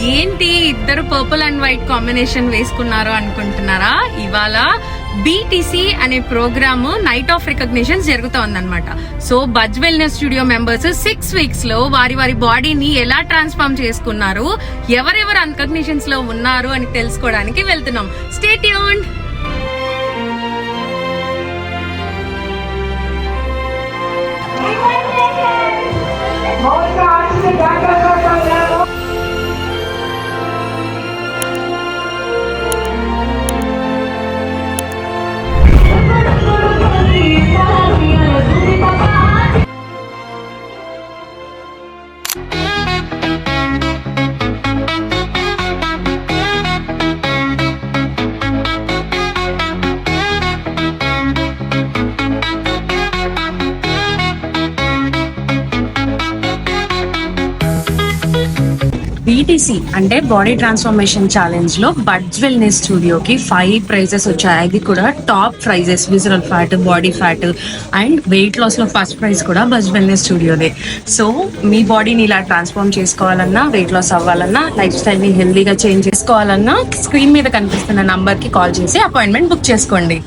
ఏంటి ఇద్దరు purple and white combination వేసుకున్నారు అనుకుంటున్నారా? ఇవాళ BTC అనే ప్రోగ్రామ్ నైట్ ఆఫ్ రికగ్నిషన్ జరుగుతోందన్నమాట. So buzz wellness studio members 6 weeks లో వారి బాడీని ఎలా ట్రాన్స్ఫార్మ్ చేసుకున్నారు, ఎవరెవరు రికగ్నిషన్స్ లో ఉన్నారు అని తెలుసుకోవడానికి వెళ్తున్నాం. Stay tuned. BTC అంటే బాడీ ట్రాన్స్ఫర్మేషన్ ఛాలెంజ్ లో బజ్ వెల్నెస్ స్టూడియోకి 5 ప్రైజెస్ వచ్చాయి. అది కూడా top prizes, visceral fat, body fat and weight loss లో ఫస్ట్ ప్రైజ్ కూడా బజ్ వెల్నెస్ స్టూడియోదే. సో మీ బాడీని ఇలా ట్రాన్స్ఫార్మ్ చేసుకోవాలన్నా, వెయిట్ లాస్ అవ్వాలన్నా, లైఫ్ స్టైల్ ని హెల్దీగా చేంజ్ చేసుకోవాలన్నా స్క్రీన్ మీద కనిపిస్తున్న నంబర్ కి కాల్ చేసి అపాయింట్మెంట్ బుక్ చేసుకోండి.